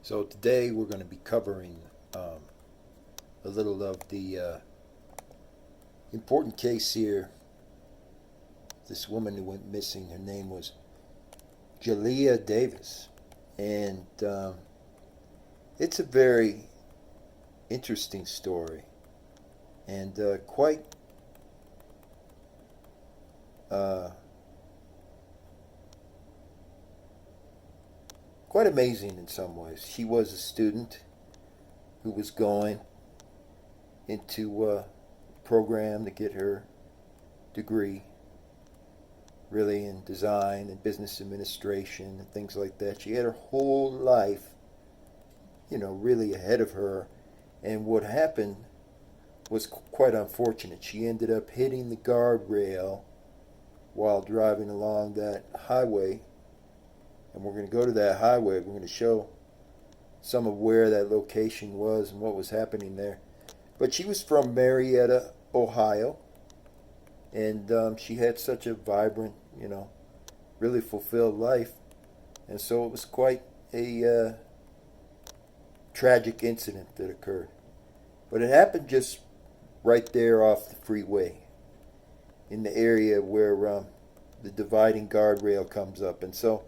So today we're going to be covering a little of the important case here. This woman who went missing, her name was Jaleayah Davis. And it's a very interesting story and quite amazing in some ways. She was a student who was going into a program to get her degree, really in design and business administration and things like that. She had her whole life, really ahead of her. And what happened was quite unfortunate. She ended up hitting the guardrail while driving along that highway. And we're going to go to that highway. We're going to show some of where that location was and what was happening there. But she was from Marietta, Ohio. And she had such a vibrant, really fulfilled life. And so it was quite a tragic incident that occurred. But it happened just right there off the freeway in the area where the dividing guardrail comes up. And so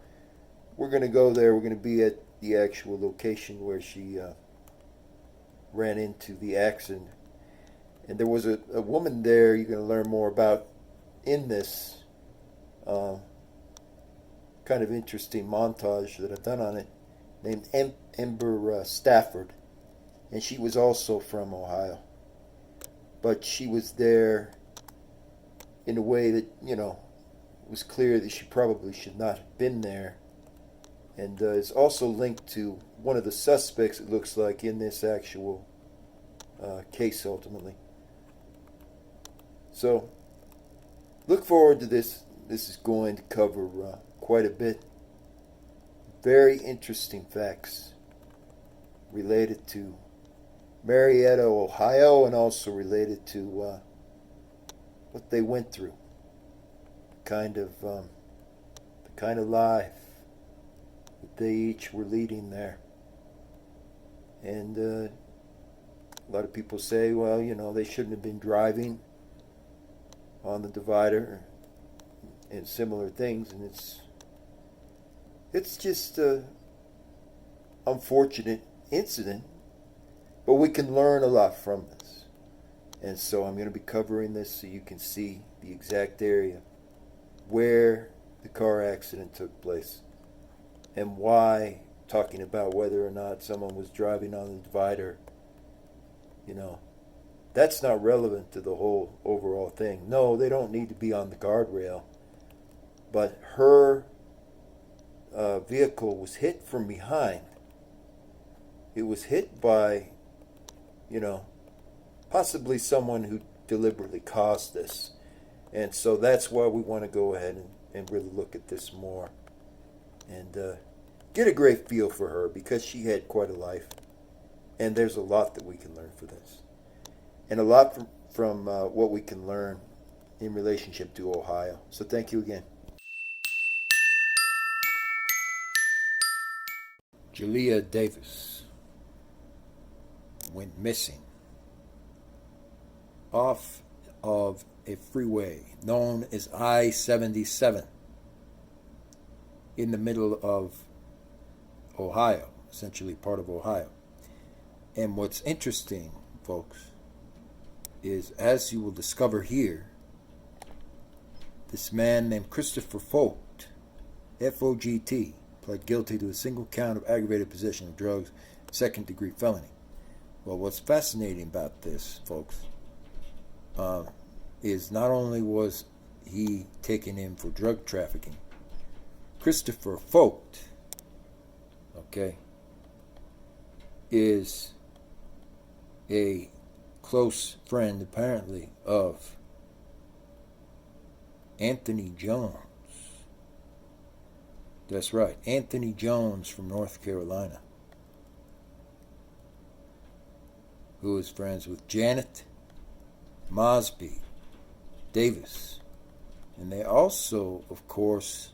we're going to go there. We're going to be at the actual location where she ran into the accident. And there was a woman there you're going to learn more about in this kind of interesting montage that I've done on it, named Ember Stafford. And she was also from Ohio. But she was there in a way that, it was clear that she probably should not have been there. And is also linked to one of the suspects, it looks like, in this actual case ultimately. So, look forward to this. This is going to cover quite a bit. Very interesting facts related to Marietta, Ohio, and also related to what they went through. The kind of life that they each were leading there. And a lot of people say, well, they shouldn't have been driving on the divider and similar things. And it's just an unfortunate incident, but we can learn a lot from this. And so I'm going to be covering this so you can see the exact area where the car accident took place and why, talking about whether or not someone was driving on the divider, that's not relevant to the whole overall thing. No, they don't need to be on the guardrail. But her vehicle was hit from behind. It was hit by, possibly someone who deliberately caused this. And so that's why we want to go ahead and really look at this more. And get a great feel for her, because she had quite a life. And there's a lot that we can learn from this. And a lot from what we can learn in relationship to Ohio. So thank you again. Jaleayah Davis went missing off of a freeway known as I-77 in the middle of Ohio, essentially part of Ohio. And what's interesting, folks, is, as you will discover here, this man named Christopher Fogt, F-O-G-T, pled guilty to a single count of aggravated possession of drugs, second-degree felony. Well, what's fascinating about this, folks, is not only was he taken in for drug trafficking, Christopher Fogt, is a close friend, apparently, of Anthony Jones. That's right, Anthony Jones from North Carolina, who is friends with Janet Mosby Davis. And they also, of course,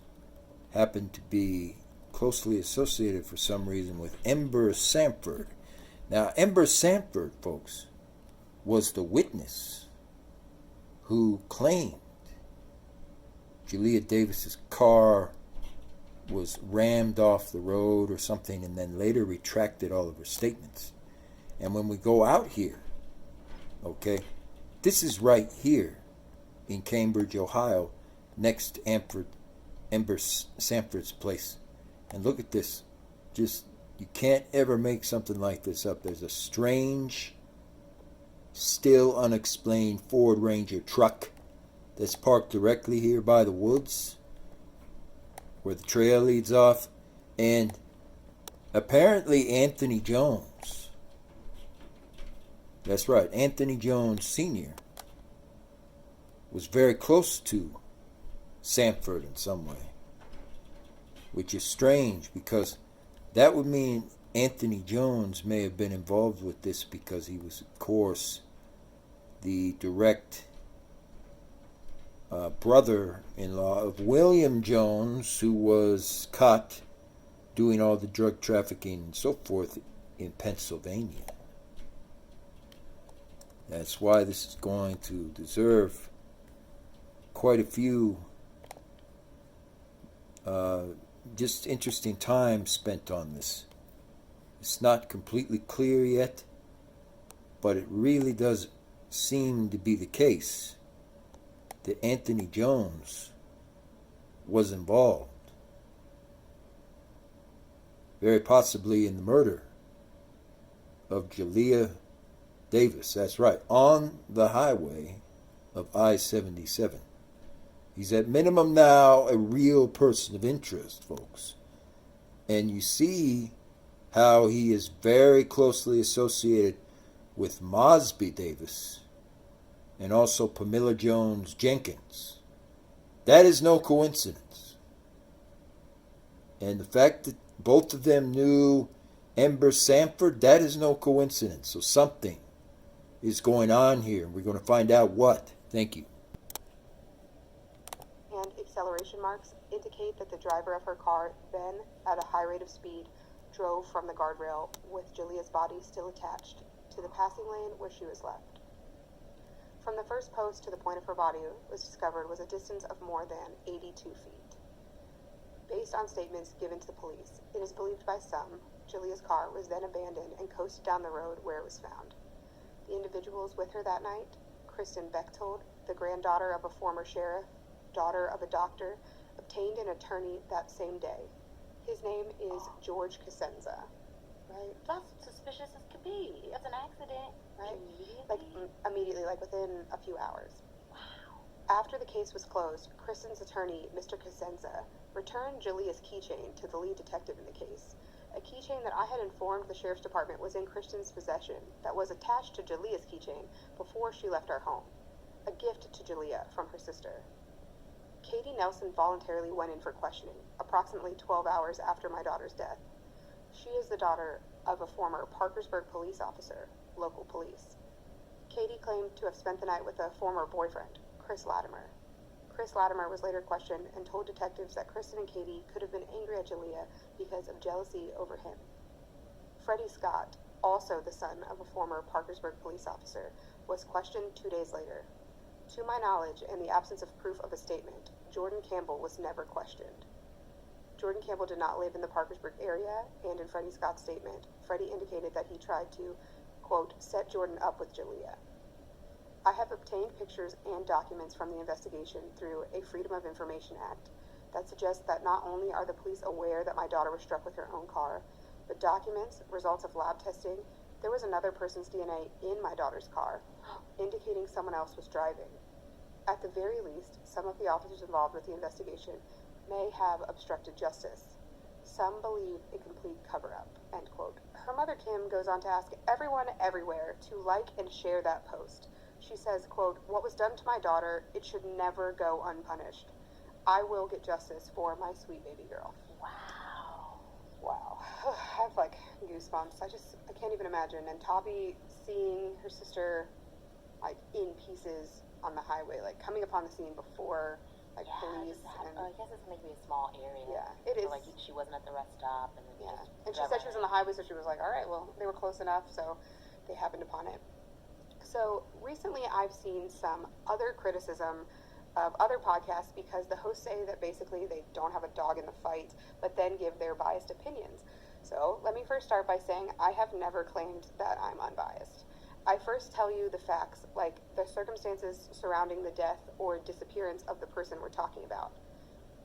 happen to be closely associated for some reason with Ember Sanford. Now, Ember Sanford, folks, was the witness who claimed Jaleayah Davis's car was rammed off the road or something, and then later retracted all of her statements. And when we go out here, okay, this is right here in Cambridge, Ohio, next to Ember Sanford's place. And look at this. Just, you can't ever make something like this up. There's a strange, still unexplained Ford Ranger truck that's parked directly here by the woods where the trail leads off. And apparently Anthony Jones, that's right, Anthony Jones Sr., was very close to Sanford in some way, which is strange because that would mean Anthony Jones may have been involved with this because he was, of course, the direct brother-in-law of William Jones, who was caught doing all the drug trafficking and so forth in Pennsylvania. That's why this is going to deserve quite a few just interesting time spent on this. It's not completely clear yet, but it really does seem to be the case that Anthony Jones was involved, very possibly in the murder of Jaleayah Davis. That's right, on the highway of I-77. He's at minimum now a real person of interest, folks. And you see how he is very closely associated with Mosby Davis and also Pamela Jones Jenkins. That is no coincidence. And the fact that both of them knew Ember Sanford, that is no coincidence. So something is going on here. We're going to find out what. Thank you. And acceleration marks indicate that the driver of her car then, at a high rate of speed, drove from the guardrail with Jaleayah's body still attached to the passing lane where she was left. From the first post to the point of her body was discovered was a distance of more than 82 feet. Based on statements given to the police, it is believed by some Jaleayah's car was then abandoned and coasted down the road where it was found. The individuals with her that night, Kristen Bechtold, the granddaughter of a former sheriff, daughter of a doctor, obtained an attorney that same day. His name is George Cosenza. Right? That's suspicious as could be. It's an accident. Right? Immediately? Like within a few hours. Wow. After the case was closed, Kristen's attorney, Mr. Cosenza, returned Jaleayah's keychain to the lead detective in the case. A keychain that I had informed the sheriff's department was in Kristen's possession that was attached to Jaleayah's keychain before she left our home. A gift to Jaleayah from her sister. Katie Nelson voluntarily went in for questioning, approximately 12 hours after my daughter's death. She is the daughter of a former Parkersburg police officer, local police. Katie claimed to have spent the night with a former boyfriend, Chris Latimer. Chris Latimer was later questioned and told detectives that Kristen and Katie could have been angry at Jaleayah because of jealousy over him. Freddie Scott, also the son of a former Parkersburg police officer, was questioned 2 days later. To my knowledge, and the absence of proof of a statement, Jordan Campbell was never questioned. Jordan Campbell did not live in the Parkersburg area, and in Freddie Scott's statement, Freddie indicated that he tried to, quote, set Jordan up with Jaleayah. I have obtained pictures and documents from the investigation through a Freedom of Information Act that suggests that not only are the police aware that my daughter was struck with her own car, but documents, results of lab testing, there was another person's DNA in my daughter's car, indicating someone else was driving. At the very least, some of the officers involved with the investigation may have obstructed justice. Some believe a complete cover-up, end quote. Her mother, Kim, goes on to ask everyone everywhere to like and share that post. She says, quote, what was done to my daughter, it should never go unpunished. I will get justice for my sweet baby girl. Wow. Wow. I have like goosebumps. I can't even imagine. And Tavi seeing her sister like in pieces on the highway, like coming upon the scene before like Yeah, police I guess it's maybe a small area. yeah, it is. So, like, she wasn't at the rest stop, and then Yeah, just and she said she was on the highway, so she was like, all right, well, they were close enough, so they happened upon it. So recently I've seen some other criticism of other podcasts because the hosts say that basically they don't have a dog in the fight, but then give their biased opinions. So let me first start by saying I have never claimed that I'm unbiased. I first tell you the facts, like the circumstances surrounding the death or disappearance of the person we're talking about.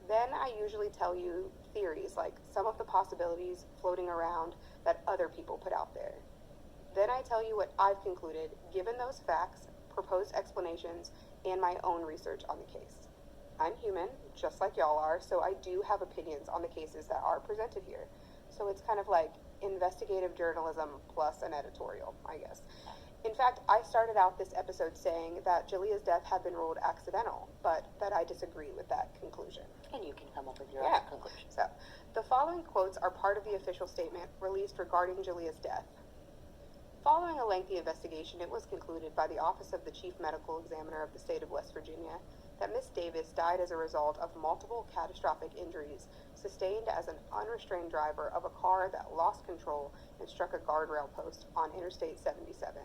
Then I usually tell you theories, like some of the possibilities floating around that other people put out there. Then I tell you what I've concluded, given those facts, proposed explanations, and my own research on the case. I'm human, just like y'all are, so I do have opinions on the cases that are presented here. So it's kind of like investigative journalism plus an editorial, I guess. In fact, I started out this episode saying that Jaleayah's death had been ruled accidental, but that I disagree with that conclusion. And you can come up with your Yeah. own conclusion. So, the following quotes are part of the official statement released regarding Jaleayah's death. Following a lengthy investigation, it was concluded by the Office of the Chief Medical Examiner of the State of West Virginia that Miss Davis died as a result of multiple catastrophic injuries sustained as an unrestrained driver of a car that lost control and struck a guardrail post on Interstate 77.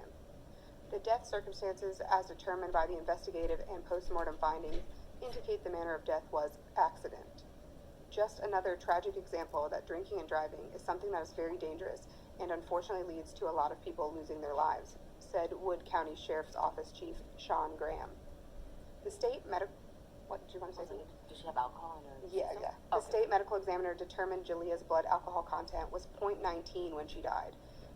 The death circumstances, as determined by the investigative and postmortem findings, indicate the manner of death was accident. Just another tragic example that drinking and driving is something that is very dangerous and unfortunately leads to a lot of people losing their lives, said Wood County Sheriff's Office Chief Sean Graham. The state medical... What, do you want to say something? Does she have alcohol in her Yeah, system? yeah. The state medical examiner determined Jaleayah's blood alcohol content was 0.19 when she died,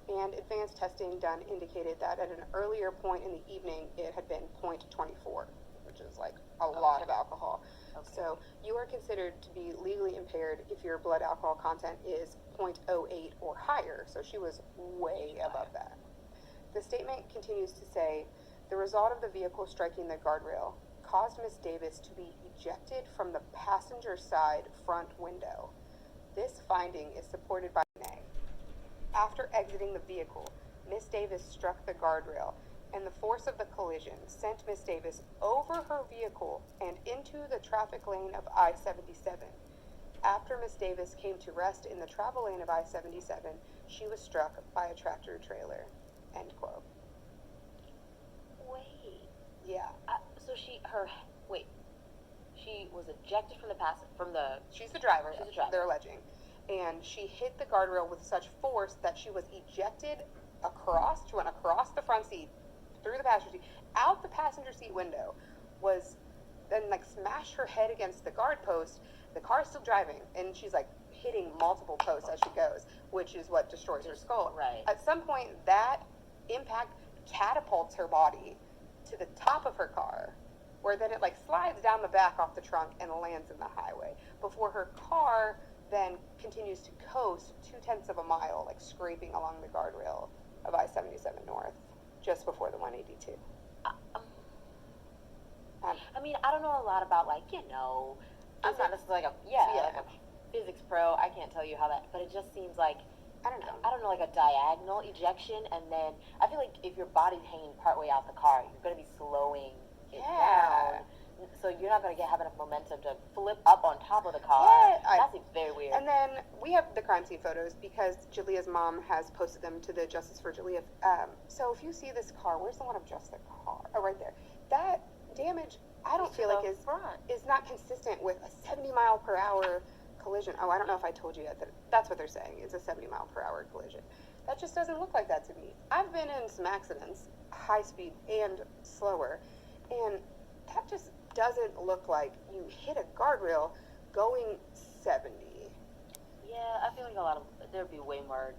and advanced testing done indicated that at an earlier point in the evening it had been 0.24, which is like a lot of alcohol. Okay. So you are considered to be legally impaired if your blood alcohol content is 0.08 or higher, so she was way above that. The statement continues to say, the result of the vehicle striking the guardrail caused Miss Davis to be ejected from the passenger side front window. This finding is supported by DNA. After exiting the vehicle, Miss Davis struck the guardrail, and the force of the collision sent Miss Davis over her vehicle and into the traffic lane of I-77. After Miss Davis came to rest in the travel lane of I-77, she was struck by a tractor trailer. End quote. Wait. Yeah. So she was ejected from She's the driver. She's the driver. They're alleging. And she hit the guardrail with such force that she was ejected she went across the front seat, through the passenger seat, out the passenger seat window, then smashed her head against the guard post. The car's still driving, and she's hitting multiple posts as she goes, which is what destroys her skull. Right. At some point, that impact catapults her body to the top of her car, where then it slides down the back off the trunk and lands in the highway, before her car then continues to coast 0.2 miles, scraping along the guardrail of I-77 North, just before the 182. I mean, I don't know a lot about I'm not necessarily like a physics pro. I can't tell you how that, but it just seems like I don't know, like a diagonal ejection, and then I feel like if your body's hanging partway out the car, you're going to be slowing it down. So you're not going to have enough momentum to flip up on top of the car. Yeah, that seems very weird. And then we have the crime scene photos because Jaleayah's mom has posted them to the Justice for Jaleayah. So if you see this car, where's the one of just the car? Oh, right there. That damage, I don't feel like is not consistent with a 70-mile-per-hour collision. Oh, I don't know if I told you yet that that's what they're saying. It's a 70-mile-per-hour collision. That just doesn't look like that to me. I've been in some accidents, high speed and slower, and that just doesn't look like you hit a guardrail going 70. Yeah, I feel like there'd be way more,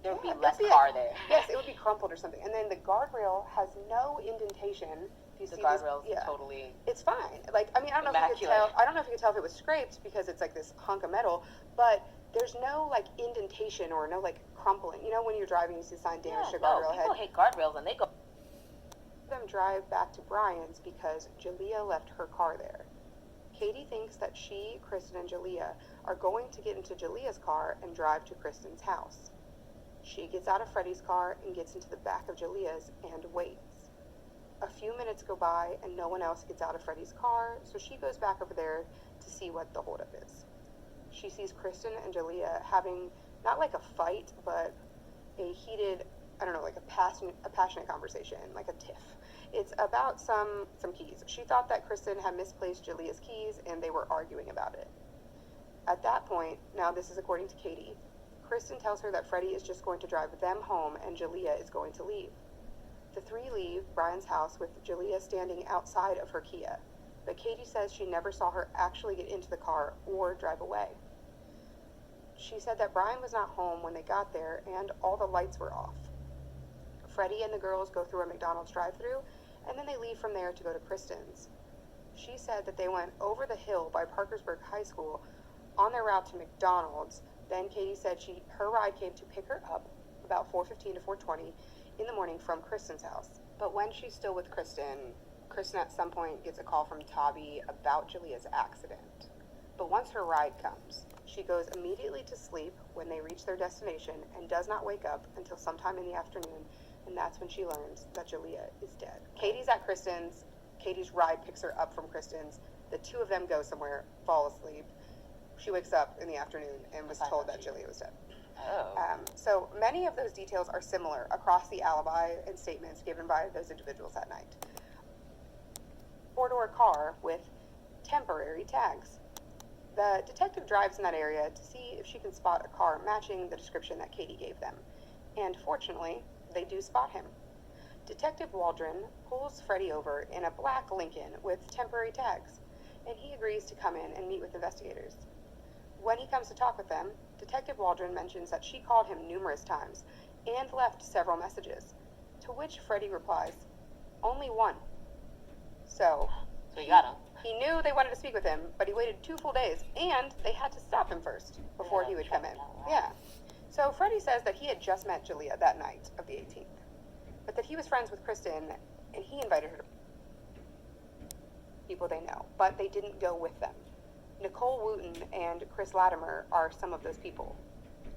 there'd be it'd less car there. Yes, it would be crumpled or something. And then the guardrail has no indentation. If you The see guardrail's this, totally it's fine. I mean, I don't know if you could tell. I don't know if you could tell if it was scraped because it's this hunk of metal, but there's no indentation or no crumpling. You know, when you're driving, you see the sign damage to guardrail head. People hate guardrails and they go. Them drive back to Brian's because Jaleayah left her car there. Katie thinks that she, Kristen, and Jaleayah are going to get into Jaleayah's car and drive to Kristen's house. She gets out of Freddie's car and gets into the back of Jaleayah's and waits. A few minutes go by and no one else gets out of Freddie's car, so she goes back over there to see what the holdup is. She sees Kristen and Jaleayah having not like a fight, but a heated, I don't know, like a passionate conversation, like a tiff. It's about some keys. She thought that Kristen had misplaced Jaleayah's keys and they were arguing about it. At that point, now this is according to Katie, Kristen tells her that Freddie is just going to drive them home and Jaleayah is going to leave. The three leave Brian's house with Jaleayah standing outside of her Kia, but Katie says she never saw her actually get into the car or drive away. She said that Brian was not home when they got there and all the lights were off. Freddie and the girls go through a McDonald's drive-thru and then they leave from there to go to Kristen's. She said that they went over the hill by Parkersburg High School on their route to McDonald's. Then Katie said her ride came to pick her up about 4:15 to 4:20 in the morning from Kristen's house. But when she's still with Kristen at some point gets a call from Tavi about Jaleayah's accident. But once her ride comes, she goes immediately to sleep when they reach their destination and does not wake up until sometime in the afternoon, and that's when she learns that Jaleayah is dead. Katie's at Kristen's. Katie's ride picks her up from Kristen's. The two of them go somewhere, fall asleep. She wakes up in the afternoon and was told that Jaleayah was dead. Oh. So many of those details are similar across the alibi and statements given by those individuals that night. Four-door car with temporary tags. The detective drives in that area to see if she can spot a car matching the description that Katie gave them. And fortunately, they do spot him. Detective Waldron pulls Freddie over in a black Lincoln with temporary tags, and he agrees to come in and meet with investigators. When he comes to talk with them, Detective Waldron mentions that she called him numerous times and left several messages, to which Freddie replies, "Only one." So he got him. He knew they wanted to speak with him, but he waited 2 full days, and they had to stop him first before he would come in. Yeah. So Freddie says that he had just met Jaleayah that night of the 18th, but that he was friends with Kristen, and he invited her to people they know, but they didn't go with them. Nicole Wooten and Chris Latimer are some of those people.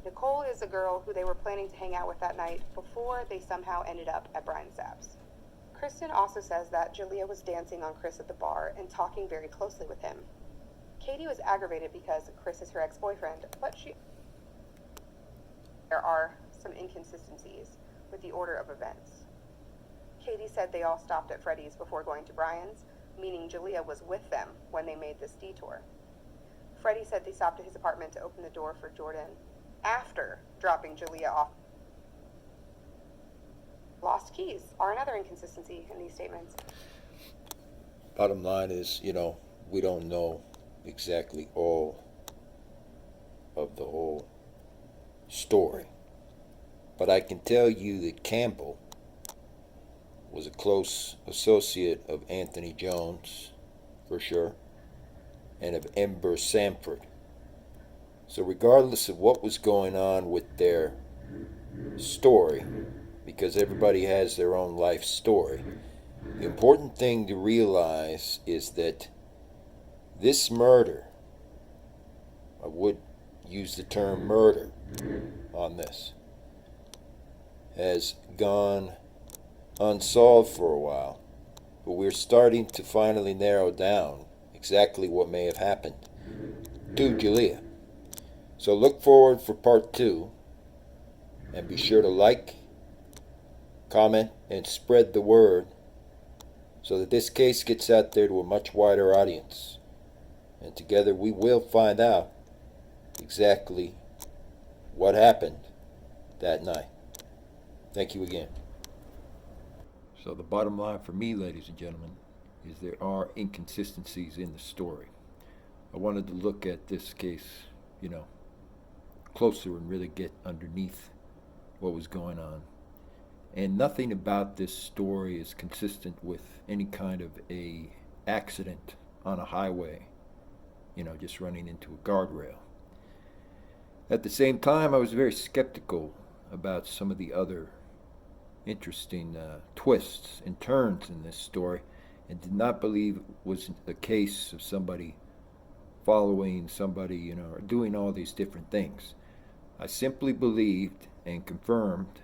Nicole is a girl who they were planning to hang out with that night before they somehow ended up at Brian Sapp's. Kristen also says that Jaleayah was dancing on Chris at the bar and talking very closely with him. Katie was aggravated because Chris is her ex-boyfriend, but there are some inconsistencies with the order of events. Katie said they all stopped at Freddie's before going to Brian's, meaning Jaleayah was with them when they made this detour. Freddie said they stopped at his apartment to open the door for Jordan after dropping Jaleayah off. Lost keys are another inconsistency in these statements. Bottom line is, we don't know exactly all of the whole story. But I can tell you that Campbell was a close associate of Anthony Jones, for sure, and of Ember Sanford. So regardless of what was going on with their story, because everybody has their own life story, the important thing to realize is that this murder, I would use the term murder on this, has gone unsolved for a while, but we're starting to finally narrow down exactly what may have happened to Jaleayah. So look forward for part 2, and be sure to like, comment, and spread the word so that this case gets out there to a much wider audience. And together we will find out exactly what happened that night. Thank you again. So the bottom line for me, ladies and gentlemen, is there are inconsistencies in the story. I wanted to look at this case, closer and really get underneath what was going on. And nothing about this story is consistent with any kind of a accident on a highway, just running into a guardrail. At the same time, I was very skeptical about some of the other interesting twists and turns in this story, and did not believe it was a case of somebody following somebody, or doing all these different things. I simply believed and confirmed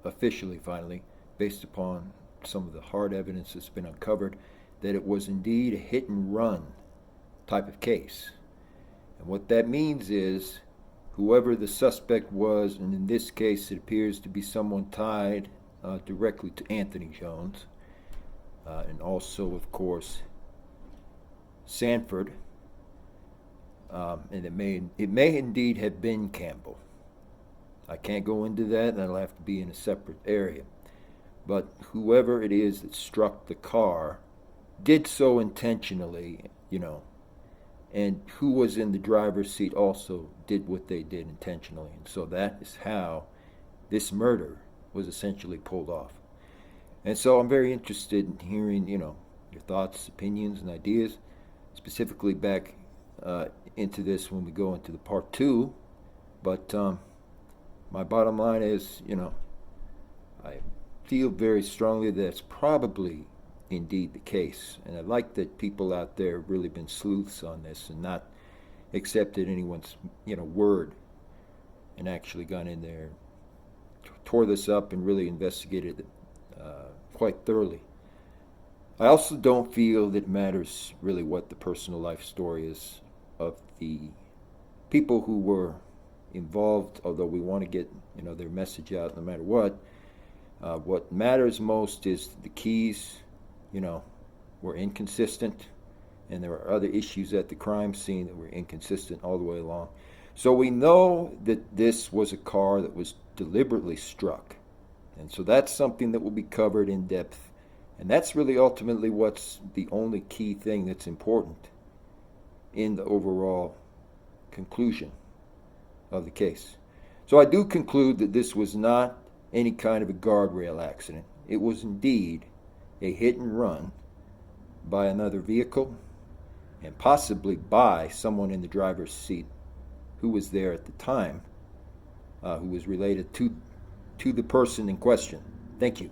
officially, finally, based upon some of the hard evidence that's been uncovered, that it was indeed a hit and run type of case. And what that means is whoever the suspect was, and in this case it appears to be someone tied directly to Anthony Jones, and also, of course, Sanford, and it may indeed have been Campbell. I can't go into that, that'll have to be in a separate area. But whoever it is that struck the car did so intentionally, and who was in the driver's seat also did what they did intentionally. And so that is how this murder was essentially pulled off. And so I'm very interested in hearing, your thoughts, opinions, and ideas, specifically back into this when we go into the part 2. But my bottom line is, I feel very strongly that it's probably indeed the case. And I like that people out there have really been sleuths on this and not accepted anyone's, word, and actually gone in there, tore this up, and really investigated it quite thoroughly. I also don't feel that it matters really what the personal life story is of the people who were involved, although we want to get their message out no matter what. What matters most is the keys, were inconsistent, and there were other issues at the crime scene that were inconsistent all the way along. So we know that this was a car that was deliberately struck, and so that's something that will be covered in depth, and that's really ultimately what's the only key thing that's important in the overall conclusion of the case. So I do conclude that this was not any kind of a guardrail accident. It was indeed a hit and run by another vehicle, and possibly by someone in the driver's seat who was there at the time, who was related to the person in question. Thank you.